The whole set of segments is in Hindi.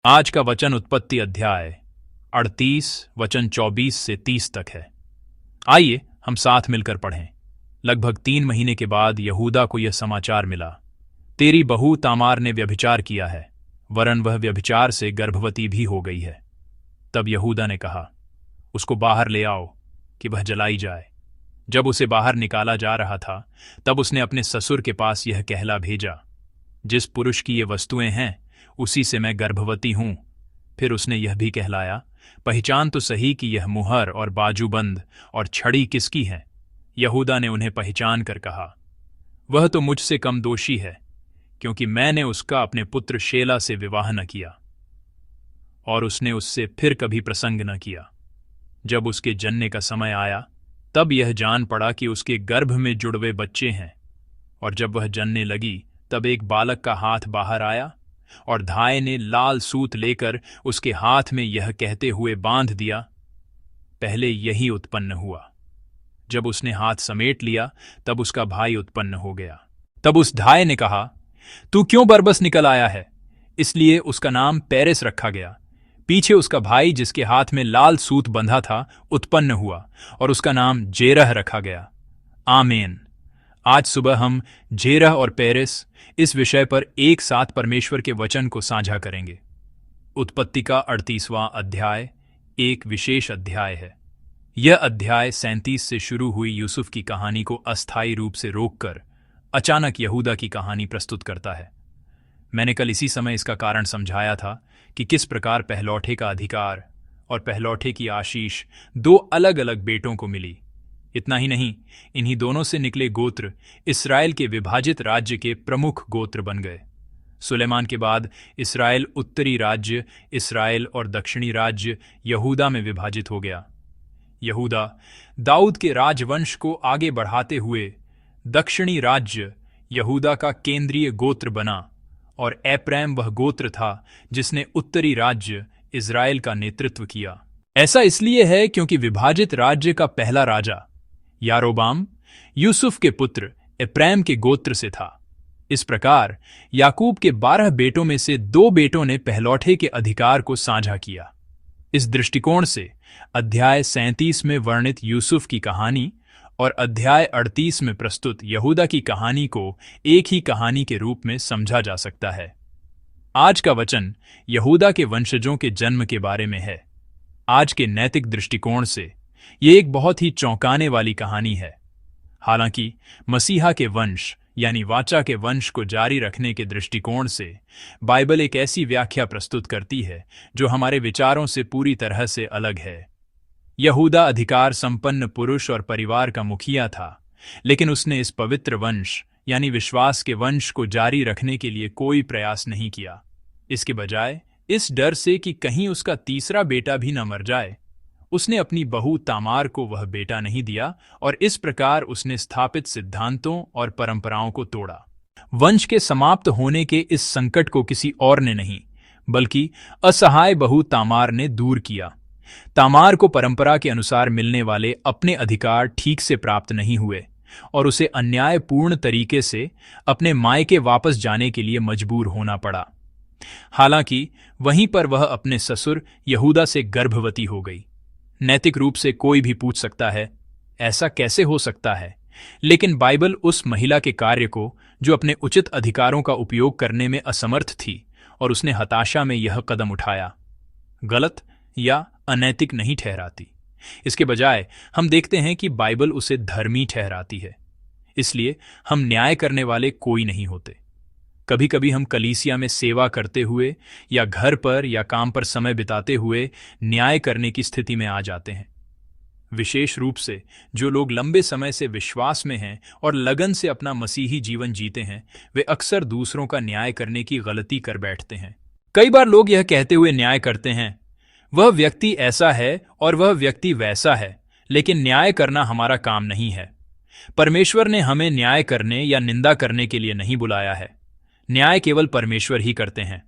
आज का वचन उत्पत्ति अध्याय 38 वचन 24 से 30 तक है। आइए हम साथ मिलकर पढ़ें। लगभग 3 महीने के बाद यहूदा को यह समाचार मिला, तेरी बहू तामार ने व्यभिचार किया है, वरन वह व्यभिचार से गर्भवती भी हो गई है। तब यहूदा ने कहा, उसको बाहर ले आओ कि वह जलाई जाए। जब उसे बाहर निकाला जा रहा था, तब उसने अपने ससुर के पास यह कहला भेजा, जिस पुरुष की ये वस्तुएं हैं उसी से मैं गर्भवती हूं। फिर उसने यह भी कहलाया, पहचान तो सही कि यह मुहर और बाजूबंद और छड़ी किसकी है। यहूदा ने उन्हें पहचान कर कहा, वह तो मुझसे कम दोषी है, क्योंकि मैंने उसका अपने पुत्र शेला से विवाह न किया, और उसने उससे फिर कभी प्रसंग न किया। जब उसके जन्ने का समय आया, तब यह जान पड़ा कि उसके गर्भ में जुड़वे बच्चे हैं। और जब वह जन्ने लगी, तब एक बालक का हाथ बाहर आया, और धाय ने लाल सूत लेकर उसके हाथ में यह कहते हुए बांध दिया, पहले यही उत्पन्न हुआ। जब उसने हाथ समेट लिया, तब उसका भाई उत्पन्न हो गया। तब उस धाय ने कहा, तू क्यों बरबस निकल आया है? इसलिए उसका नाम पेरेस रखा गया। पीछे उसका भाई, जिसके हाथ में लाल सूत बंधा था, उत्पन्न हुआ, और उसका नाम जेरह रखा गया। आमीन। आज सुबह हम जेरह और पेरेस इस विषय पर एक साथ परमेश्वर के वचन को साझा करेंगे। उत्पत्ति का 38वां अध्याय एक विशेष अध्याय है। यह अध्याय 37 से शुरू हुई यूसुफ की कहानी को अस्थायी रूप से रोककर अचानक यहूदा की कहानी प्रस्तुत करता है। मैंने कल इसी समय इसका कारण समझाया था कि किस प्रकार पहलौठे का अधिकार और पहलौठे की आशीष 2 अलग अलग बेटों को मिली। इतना ही नहीं, इन्हीं दोनों से निकले गोत्र इस्राएल के विभाजित राज्य के प्रमुख गोत्र बन गए। सुलेमान के बाद इस्राएल उत्तरी राज्य इस्राएल और दक्षिणी राज्य यहूदा में विभाजित हो गया। यहूदा दाऊद के राजवंश को आगे बढ़ाते हुए दक्षिणी राज्य यहूदा का केंद्रीय गोत्र बना, और एप्रैम वह गोत्र था जिसने उत्तरी राज्य इस्राएल का नेतृत्व किया। ऐसा इसलिए है क्योंकि विभाजित राज्य का पहला राजा यारोबाम यूसुफ के पुत्र एप्रैम के गोत्र से था। इस प्रकार याकूब के 12 बेटों में से 2 बेटों ने पहलौठे के अधिकार को साझा किया। इस दृष्टिकोण से अध्याय 37 में वर्णित यूसुफ की कहानी और अध्याय 38 में प्रस्तुत यहूदा की कहानी को एक ही कहानी के रूप में समझा जा सकता है। आज का वचन यहूदा के वंशजों के जन्म के बारे में है। आज के नैतिक दृष्टिकोण से यह एक बहुत ही चौंकाने वाली कहानी है। हालांकि मसीहा के वंश यानी वाचा के वंश को जारी रखने के दृष्टिकोण से बाइबल एक ऐसी व्याख्या प्रस्तुत करती है जो हमारे विचारों से पूरी तरह से अलग है। यहूदा अधिकार संपन्न पुरुष और परिवार का मुखिया था, लेकिन उसने इस पवित्र वंश यानी विश्वास के वंश को जारी रखने के लिए कोई प्रयास नहीं किया। इसके बजाय इस डर से कि कहीं उसका तीसरा बेटा भी न मर जाए, उसने अपनी बहू तामार को वह बेटा नहीं दिया, और इस प्रकार उसने स्थापित सिद्धांतों और परंपराओं को तोड़ा। वंश के समाप्त होने के इस संकट को किसी और ने नहीं, बल्कि असहाय बहू तामार ने दूर किया। तामार को परंपरा के अनुसार मिलने वाले अपने अधिकार ठीक से प्राप्त नहीं हुए, और उसे अन्यायपूर्ण तरीके से अपने मायके वापस जाने के लिए मजबूर होना पड़ा। हालांकि वहीं पर वह अपने ससुर यहूदा से गर्भवती हो गई। नैतिक रूप से कोई भी पूछ सकता है, ऐसा कैसे हो सकता है? लेकिन बाइबल उस महिला के कार्य को, जो अपने उचित अधिकारों का उपयोग करने में असमर्थ थी और उसने हताशा में यह कदम उठाया, गलत या अनैतिक नहीं ठहराती। इसके बजाय हम देखते हैं कि बाइबल उसे धर्मी ठहराती है। इसलिए हम न्याय करने वाले कोई नहीं होते। कभी कभी हम कलीसिया में सेवा करते हुए या घर पर या काम पर समय बिताते हुए न्याय करने की स्थिति में आ जाते हैं। विशेष रूप से जो लोग लंबे समय से विश्वास में हैं और लगन से अपना मसीही जीवन जीते हैं, वे अक्सर दूसरों का न्याय करने की गलती कर बैठते हैं। कई बार लोग यह कहते हुए न्याय करते हैं, वह व्यक्ति ऐसा है और वह व्यक्ति वैसा है, लेकिन न्याय करना हमारा काम नहीं है। परमेश्वर ने हमें न्याय करने या निंदा करने के लिए नहीं बुलाया है। न्याय केवल परमेश्वर ही करते हैं,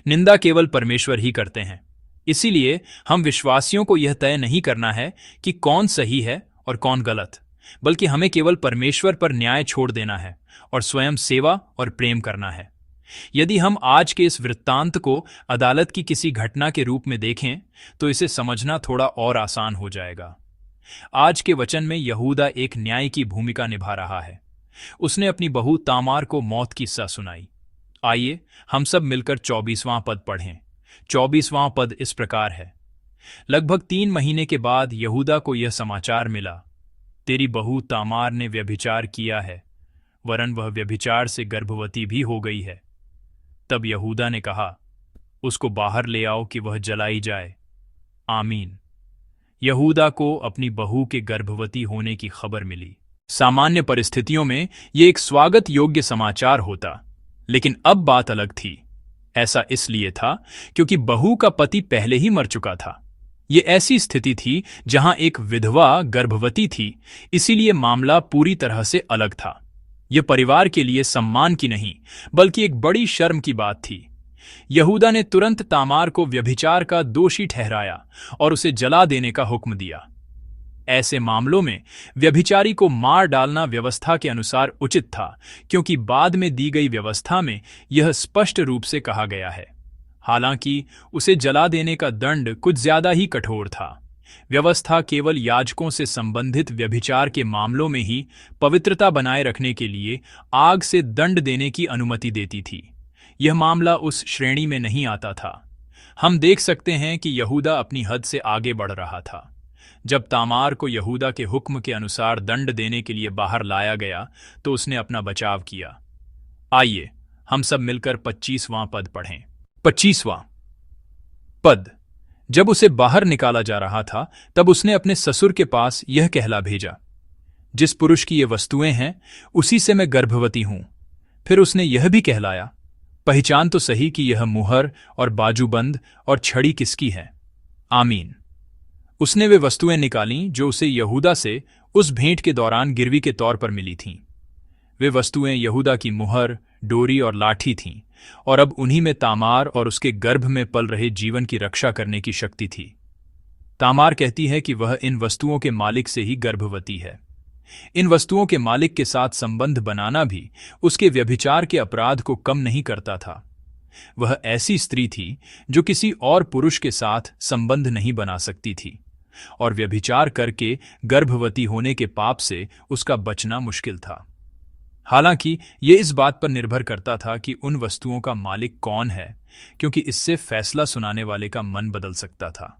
निंदा केवल परमेश्वर ही करते हैं। इसीलिए हम विश्वासियों को यह तय नहीं करना है कि कौन सही है और कौन गलत, बल्कि हमें केवल परमेश्वर पर न्याय छोड़ देना है और स्वयं सेवा और प्रेम करना है। यदि हम आज के इस वृत्तांत को अदालत की किसी घटना के रूप में देखें तो इसे समझना थोड़ा और आसान हो जाएगा। आज के वचन में यहूदा एक न्याय की भूमिका निभा रहा है। उसने अपनी बहू तामार को मौत की सजा सुनाई। आइए हम सब मिलकर 24वां पद पढ़ें। 24वां पद इस प्रकार है। लगभग 3 महीने के बाद यहूदा को यह समाचार मिला, तेरी बहू तामार ने व्यभिचार किया है, वरन वह व्यभिचार से गर्भवती भी हो गई है। तब यहूदा ने कहा, उसको बाहर ले आओ कि वह जलाई जाए। आमीन। यहूदा को अपनी बहू के गर्भवती होने की खबर मिली। सामान्य परिस्थितियों में यह एक स्वागत योग्य समाचार होता, लेकिन अब बात अलग थी। ऐसा इसलिए था क्योंकि बहू का पति पहले ही मर चुका था। यह ऐसी स्थिति थी जहां एक विधवा गर्भवती थी, इसीलिए मामला पूरी तरह से अलग था। यह परिवार के लिए सम्मान की नहीं, बल्कि एक बड़ी शर्म की बात थी। यहूदा ने तुरंत तामार को व्यभिचार का दोषी ठहराया और उसे जला देने का हुक्म दिया। ऐसे मामलों में व्यभिचारी को मार डालना व्यवस्था के अनुसार उचित था, क्योंकि बाद में दी गई व्यवस्था में यह स्पष्ट रूप से कहा गया है। हालांकि उसे जला देने का दंड कुछ ज्यादा ही कठोर था। व्यवस्था केवल याजकों से संबंधित व्यभिचार के मामलों में ही पवित्रता बनाए रखने के लिए आग से दंड देने की अनुमति देती थी। यह मामला उस श्रेणी में नहीं आता था। हम देख सकते हैं कि यहूदा अपनी हद से आगे बढ़ रहा था। जब तामार को यहूदा के हुक्म के अनुसार दंड देने के लिए बाहर लाया गया तो उसने अपना बचाव किया। आइए हम सब मिलकर 25वां पद पढ़ें। 25वां पद। जब उसे बाहर निकाला जा रहा था तब उसने अपने ससुर के पास यह कहला भेजा, जिस पुरुष की ये वस्तुएं हैं उसी से मैं गर्भवती हूं। फिर उसने यह भी कहलाया, पहचान तो सही कि यह मुहर और बाजूबंद और छड़ी किसकी है। आमीन। उसने वे वस्तुएं निकालीं जो उसे यहूदा से उस भेंट के दौरान गिरवी के तौर पर मिली थीं। वे वस्तुएं यहूदा की मुहर, डोरी और लाठी थीं, और अब उन्हीं में तामार और उसके गर्भ में पल रहे जीवन की रक्षा करने की शक्ति थी। तामार कहती है कि वह इन वस्तुओं के मालिक से ही गर्भवती है। इन वस्तुओं के मालिक के साथ संबंध बनाना भी उसके व्यभिचार के अपराध को कम नहीं करता था। वह ऐसी स्त्री थी जो किसी और पुरुष के साथ संबंध नहीं बना सकती थी, और व्यभिचार करके गर्भवती होने के पाप से उसका बचना मुश्किल था। हालांकि यह इस बात पर निर्भर करता था कि उन वस्तुओं का मालिक कौन है, क्योंकि इससे फैसला सुनाने वाले का मन बदल सकता था।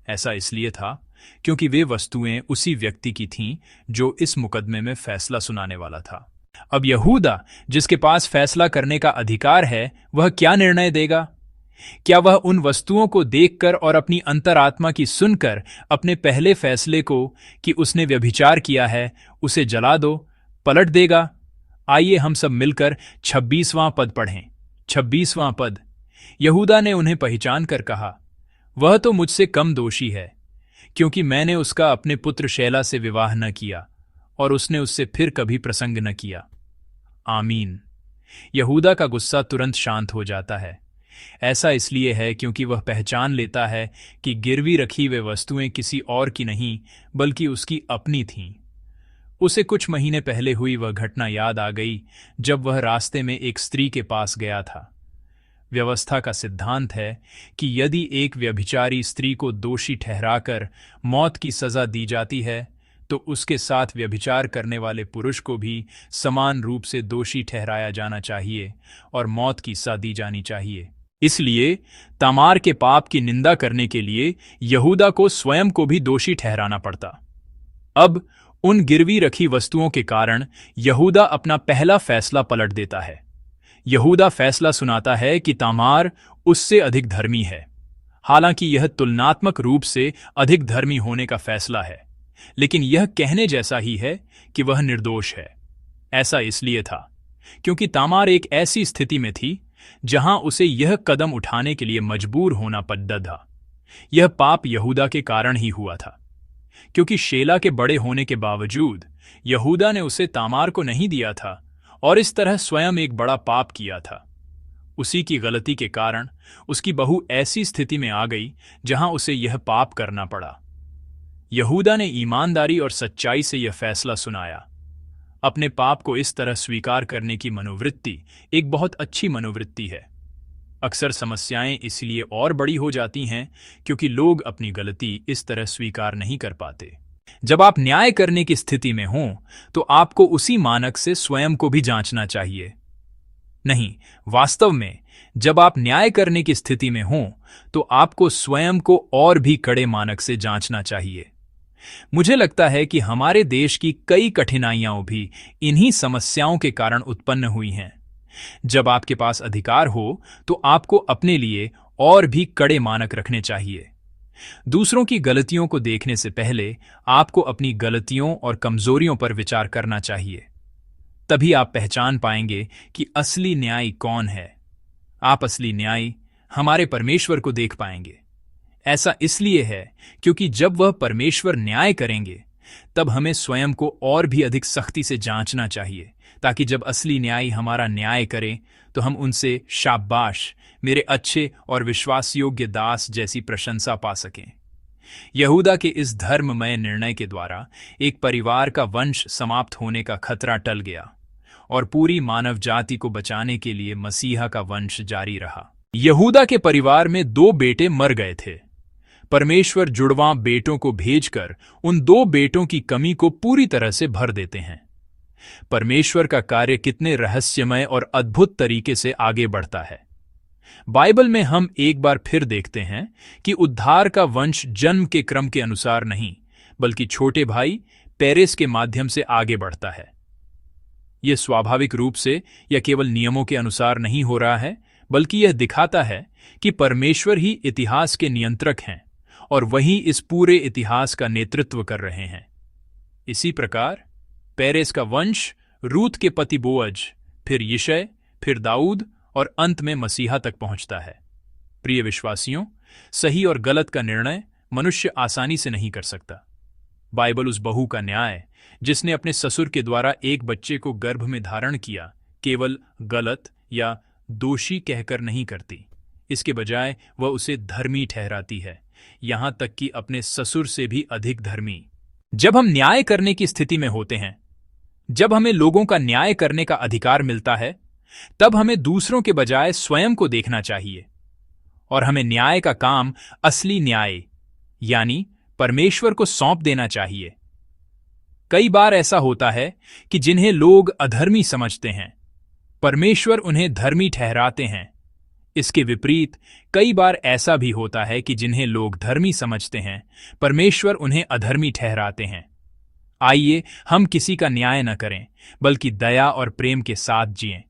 ऐसा इसलिए था क्योंकि वे वस्तुएं उसी व्यक्ति की थीं जो इस मुकदमे में फैसला सुनाने वाला था। अब यहूदा, जिसके पास फैसला करने का अधिकार है, वह क्या निर्णय देगा? क्या वह उन वस्तुओं को देखकर और अपनी अंतरात्मा की सुनकर अपने पहले फैसले को कि उसने व्यभिचार किया है उसे जला दो पलट देगा? आइए हम सब मिलकर 26वां पद पढ़ें। 26वां पद। यहूदा ने उन्हें पहचान कर कहा, वह तो मुझसे कम दोषी है, क्योंकि मैंने उसका अपने पुत्र शैला से विवाह न किया और उसने उससे फिर कभी प्रसंग न किया। आमीन। यहूदा का गुस्सा तुरंत शांत हो जाता है। ऐसा इसलिए है क्योंकि वह पहचान लेता है कि गिरवी रखी वे वस्तुएं किसी और की नहीं बल्कि उसकी अपनी थीं। उसे कुछ महीने पहले हुई वह घटना याद आ गई जब वह रास्ते में एक स्त्री के पास गया था। व्यवस्था का सिद्धांत है कि यदि एक व्यभिचारी स्त्री को दोषी ठहराकर मौत की सजा दी जाती है तो उसके साथ व्यभिचार करने वाले पुरुष को भी समान रूप से दोषी ठहराया जाना चाहिए और मौत की सजा दी जानी चाहिए। इसलिए तामार के पाप की निंदा करने के लिए यहूदा को स्वयं को भी दोषी ठहराना पड़ता। अब उन गिरवी रखी वस्तुओं के कारण यहूदा अपना पहला फैसला पलट देता है। यहूदा फैसला सुनाता है कि तामार उससे अधिक धर्मी है। हालांकि यह तुलनात्मक रूप से अधिक धर्मी होने का फैसला है, लेकिन यह कहने जैसा ही है कि वह निर्दोष है। ऐसा इसलिए था क्योंकि तामार एक ऐसी स्थिति में थी जहां उसे यह कदम उठाने के लिए मजबूर होना पड़ता था। यह पाप यहूदा के कारण ही हुआ था, क्योंकि शेला के बड़े होने के बावजूद यहूदा ने उसे तामार को नहीं दिया था और इस तरह स्वयं एक बड़ा पाप किया था। उसी की गलती के कारण उसकी बहू ऐसी स्थिति में आ गई जहां उसे यह पाप करना पड़ा। यहूदा ने ईमानदारी और सच्चाई से यह फैसला सुनाया, अपने पाप को इस तरह स्वीकार करने की मनोवृत्ति एक बहुत अच्छी मनोवृत्ति है। अक्सर समस्याएं इसलिए और बड़ी हो जाती हैं क्योंकि लोग अपनी गलती इस तरह स्वीकार नहीं कर पाते। जब आप न्याय करने की स्थिति में हों तो आपको उसी मानक से स्वयं को भी जांचना चाहिए। नहीं, वास्तव में जब आप न्याय करने की स्थिति में हों तो आपको स्वयं को और भी कड़े मानक से जांचना चाहिए। मुझे लगता है कि हमारे देश की कई कठिनाइयां भी इन्हीं समस्याओं के कारण उत्पन्न हुई हैं। जब आपके पास अधिकार हो तो आपको अपने लिए और भी कड़े मानक रखने चाहिए। दूसरों की गलतियों को देखने से पहले आपको अपनी गलतियों और कमजोरियों पर विचार करना चाहिए। तभी आप पहचान पाएंगे कि असली न्यायी कौन है। आप असली न्यायी हमारे परमेश्वर को देख पाएंगे। ऐसा इसलिए है क्योंकि जब वह परमेश्वर न्याय करेंगे तब हमें स्वयं को और भी अधिक सख्ती से जांचना चाहिए, ताकि जब असली न्यायी हमारा न्याय करें तो हम उनसे शाबाश, मेरे अच्छे और विश्वासयोग्य दास जैसी प्रशंसा पा सकें। यहूदा के इस धर्ममय निर्णय के द्वारा एक परिवार का वंश समाप्त होने का खतरा टल गया और पूरी मानव जाति को बचाने के लिए मसीहा का वंश जारी रहा। यहूदा के परिवार में 2 बेटे मर गए थे। परमेश्वर जुड़वां बेटों को भेजकर उन 2 बेटों की कमी को पूरी तरह से भर देते हैं। परमेश्वर का कार्य कितने रहस्यमय और अद्भुत तरीके से आगे बढ़ता है। बाइबल में हम एक बार फिर देखते हैं कि उद्धार का वंश जन्म के क्रम के अनुसार नहीं, बल्कि छोटे भाई पेरेस के माध्यम से आगे बढ़ता है। यह स्वाभाविक रूप से या केवल नियमों के अनुसार नहीं हो रहा है, बल्कि यह दिखाता है कि परमेश्वर ही इतिहास के नियंत्रक हैं और वही इस पूरे इतिहास का नेतृत्व कर रहे हैं। इसी प्रकार पेरेस का वंश रूत के पति बोअज, फिर यिशै, फिर दाऊद और अंत में मसीहा तक पहुंचता है। प्रिय विश्वासियों, सही और गलत का निर्णय मनुष्य आसानी से नहीं कर सकता। बाइबल उस बहू का न्याय जिसने अपने ससुर के द्वारा एक बच्चे को गर्भ में धारण किया केवल गलत या दोषी कहकर नहीं करती। इसके बजाय वह उसे धर्मी ठहराती है, यहां तक कि अपने ससुर से भी अधिक धर्मी। जब हम न्याय करने की स्थिति में होते हैं, जब हमें लोगों का न्याय करने का अधिकार मिलता है, तब हमें दूसरों के बजाय स्वयं को देखना चाहिए और हमें न्याय का काम असली न्याय यानी परमेश्वर को सौंप देना चाहिए। कई बार ऐसा होता है कि जिन्हें लोग अधर्मी समझते हैं, परमेश्वर उन्हें धर्मी ठहराते हैं। इसके विपरीत कई बार ऐसा भी होता है कि जिन्हें लोग धर्मी समझते हैं, परमेश्वर उन्हें अधर्मी ठहराते हैं। आइए हम किसी का न्याय न करें, बल्कि दया और प्रेम के साथ जिएं।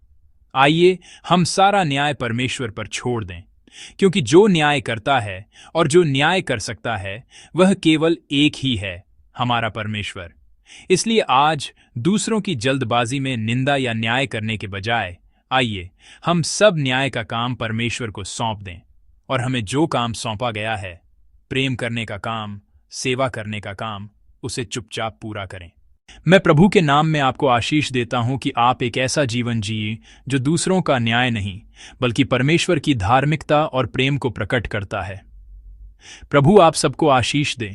आइए हम सारा न्याय परमेश्वर पर छोड़ दें, क्योंकि जो न्याय करता है और जो न्याय कर सकता है वह केवल एक ही है, हमारा परमेश्वर। इसलिए आज दूसरों की जल्दबाजी में निंदा या न्याय करने के बजाय आइए हम सब न्याय का काम परमेश्वर को सौंप दें और हमें जो काम सौंपा गया है, प्रेम करने का काम, सेवा करने का काम, उसे चुपचाप पूरा करें। मैं प्रभु के नाम में आपको आशीष देता हूं कि आप एक ऐसा जीवन जिए जो दूसरों का न्याय नहीं, बल्कि परमेश्वर की धार्मिकता और प्रेम को प्रकट करता है। प्रभु आप सबको आशीष दे।